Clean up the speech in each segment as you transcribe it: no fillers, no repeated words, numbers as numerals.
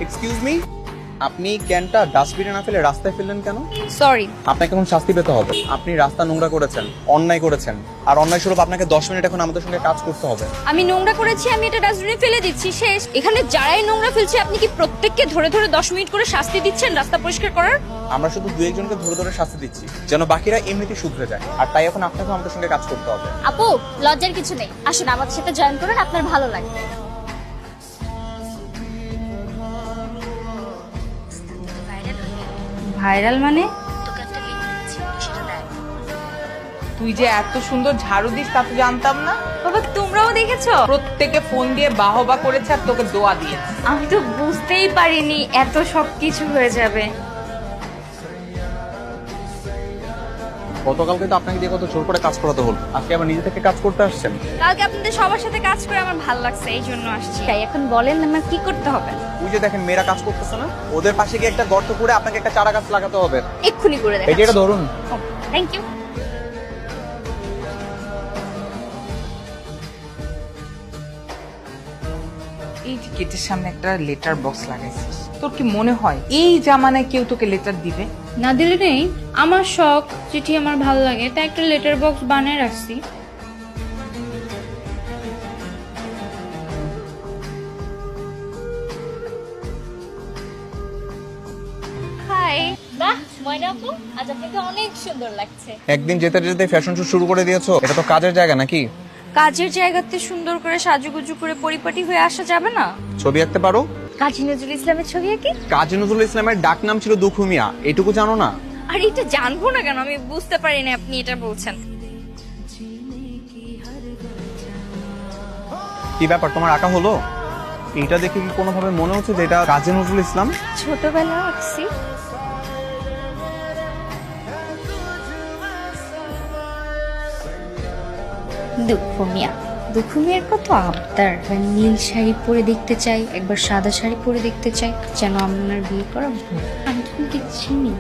Excuse me, আপনি ক্যানটা ডাস্টবিনে না ফেলে রাস্তায় ফেললেন কেন? সরি। আপনাকে এখন শাস্তি পেতে হবে। আপনি রাস্তা নোংরা করেছেন, অন্যায় করেছেন, আর অন্যায় স্বরূপ আপনাকে 10 মিনিট এখন আমাদের সঙ্গে কাজ করতে হবে। আমি নোংরা করেছি, আমি এটা ডাস্টবিনে ফেলে দিচ্ছি, শেষ। এখানে যারাই নোংরা ফেলছে আপনি কি প্রত্যেককে ধরে ধরে 10 মিনিট করে শাস্তি দিচ্ছেন রাস্তা পরিষ্কার করার? আমরা শুধু দু একজনকে ধরে ধরে শাস্তি দিচ্ছি যেন বাকিরা এমনিতেই শুধরে যায়, আর তাই এখন আপনাকে আমাদের সঙ্গে কাজ করতে হবে। আপু, লজ্জার কিছু নেই, আসুন আমাদের সাথে জয়েন করুন, আপনার ভালো লাগবে। ভাইরাল মানে? তুই যে এত সুন্দর ঝাড়ু দিস তা তো জানতাম না। বাবা তোমরাও দেখেছো? প্রত্যেকে ফোন দিয়ে বাহবা করেছে আর তোকে দোয়া দিয়েছে। আমি তো বুঝতেই পারিনি এত সবকিছু হয়ে যাবে। গতকালকে তো আপনাকে দিয়ে কত জোর করে কাজ করাতে হলো, আজকে আবার নিজে থেকে কাজ করতে আসছেন। কালকে আপনাদের সবার সাথে কাজ করে আমার ভালো লাগছে, এই জন্য আসছি। তাই এখন বলেন আমার কি করতে হবে? ওই যে দেখেন মেয়েরা কাজ করতেছে না, ওদের পাশে গিয়ে একটা গর্ত করে আপনাকে একটা চারা গাছ লাগাতে হবে। এক্ষুনি করে এই যে এটা ধরুন। Thank you. এই যে গেটের সামনে একটা লেটার বক্স লাগাইছিস, তোর কি মনে হয় এই জামানায় কেউ তোকে লেটার দিবে? না দিলে নেই, আমার শখ, চিঠি আমার ভালো লাগে, তাই একটা লেটার বক্স বানিয়ে রাখছি। হাই। বাহ ময়না আপু, আজ আপনাকে অনেক সুন্দর লাগছে। একদিন যেতে যেতে ফ্যাশন শো শুরু করে দিয়েছো, এটা তো কাজের জায়গা নাকি? কাজের জায়গাতে সুন্দর করে সাজুগুজু করে পরিপাটি হয়ে আসা যাবে না? ছবি আঁকতে পারো? কাজী নজরুল ইসলামের ছবি আঁকি। কাজী নজরুল ইসলামের ডাক নাম ছিল দুখু মিয়া, এটুকু জানো না? আর এটা জানবো না কেন? আমি বুঝতে পারি না আপনি এটা বলছেন। কি ব্যাপার, তোমার আঁকা হলো? এটা দেখে কি কোনোভাবে মনে হচ্ছে যে এটা কাজী নজরুল ইসলাম? ছোটবেলা আঁকছি। দুঃখমিয়া, দুঃখমিয়ার কত আবদার। একবার নীল শাড়ি পরে দেখতে চাই, একবার সাদা শাড়ি পরে দেখতে চাই, যেন আমার বিয়ে করা ভুল। আমি তোমাকে চিনি।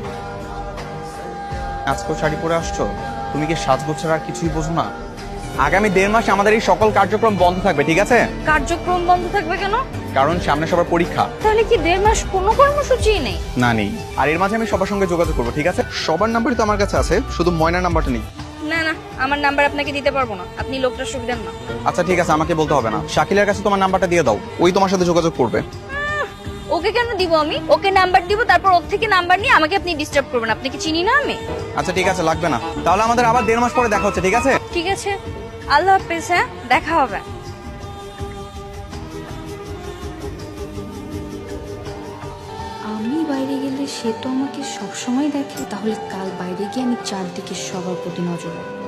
আজকেও শাড়ি পরে আসছো? তুমি কি সাজগোজ ছাড়া আর কিছুই বোঝো না? আগামী 1.5 মাস আমাদের এই সকল কার্যক্রম বন্ধ থাকবে, ঠিক আছে? কার্যক্রম বন্ধ থাকবে কেন? কারণ সামনে সবার পরীক্ষা। তাহলে কি 1.5 মাস কোনো কর্মসূচি নেই? না নেই। আর এর মাঝে আমি সবার সঙ্গে যোগাযোগ করবো, ঠিক আছে? সবার নাম্বারই তো আমার কাছে আছে, শুধু ময়নার নাম্বারটা নেই। না না, আমার নাম্বার আপনাকে দিতে পারবো না, আপনি লোকটার সুবিধার না। আচ্ছা ঠিক আছে, আমাকে বলতে হবে না। শাকিলের কাছে তোমার নাম্বারটা দিয়ে দাও, ওই তোমার সাথে যোগাযোগ করবে। ওকে কেন দিব? আমি ওকে নাম্বার দিব, তারপর ওর থেকে নাম্বার নিয়ে আমাকে আপনি ডিস্টার্ব করবেন। আপনাকে চিনি না আমি। আচ্ছা ঠিক আছে, লাগবে না। তাহলে আমাদের আবার 1.5 মাস পরে দেখা হচ্ছে, ঠিক আছে? ঠিক আছে, আল্লাহ হাফেজ। হ্যাঁ, দেখা হবে। আমি বাইরে গেলে সে তো আমাকে সবসময় দেখে, তাহলে কাল বাইরে গিয়ে আমি চারদিকে সবার প্রতি নজর রাখবো।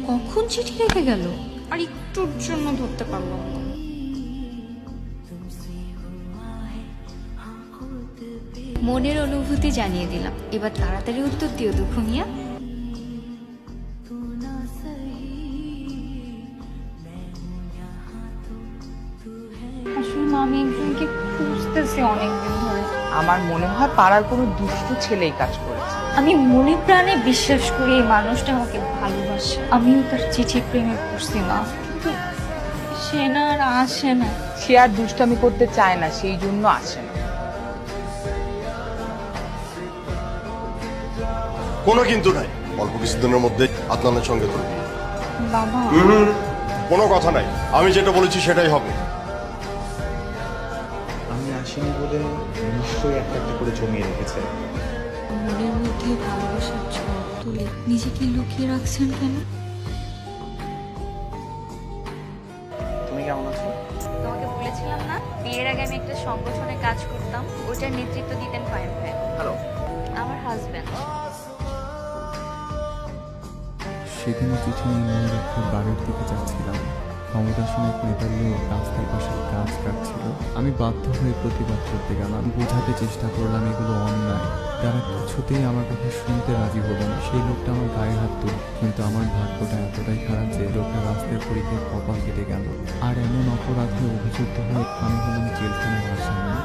কখন চিঠি রেখে গেল? আর একটুর জন্য ধরতে পারলাম না। মনের অনুভূতি জানিয়ে দিলাম, এবার তাড়াতাড়ি উত্তর দিও দুঃখ মিয়া। আসলে না, আমি একজনকে খুঁজতেছি অনেকদিন ধরে। আমার মনে হয় পাড়ার কোনো দুষ্টু ছেলে এই কাজ করেছে। আমি মনে প্রাণে বিশ্বাস করি এই মানুষটা আমাকে ভালোবাসে। আমিও তার চিঠি প্রেমে পড়ছি না, কিন্তু সে না আর আসে না। সে আর দুষ্টামি করতে চায় না, সেই জন্য আসে না। কোনো কিন্তু নাই, অল্প কিছুদিনের মধ্যে আদনানের সঙ্গে তোর বিয়ে। বাবা, কোনো কথা নাই, আমি যেটা বলেছি সেটাই হবে। আমি আসিনি বলে নিশ্চয়ই একটা একটা করে জমিয়ে রেখেছে। মনের মধ্যে ভালোবাসার ঝড় তুলে নিজেকে লুকিয়ে রাখছেন কেন? তুমি কেমন আছো? তোমাকে বলেছিলাম না বিয়ের আগে আমি একটা সংগঠনে কাজ করতাম, ওটার নেতৃত্ব দিতেন ফাহিম ভাই। হ্যালো। আমার হাজবেন্ড। সেদিনও চিঠি নিয়ে মনে রেখে বাড়ির দিকে যাচ্ছিলাম। ক্ষমতাসীন এক নেতার লোক রাস্তার পাশে গাছ কাটছিল। আমি বাধ্য হয়ে প্রতিবাদ করতে গেলাম, বোঝাতে চেষ্টা করলাম এগুলো অন্যায়। তারা কিছুতেই আমার কথা শুনতে রাজি হলো না। সেই লোকটা আমার গায়ে হাত তুলল, কিন্তু আমার ভাগ্যটা এতটাই খারাপ যে লোকটা রাস্তায় পরীক্ষায় কপাল কেটে গেল। আর এমন অপরাধে অভিযুক্ত হয়ে আমি হলাম জেলখানার আসামি।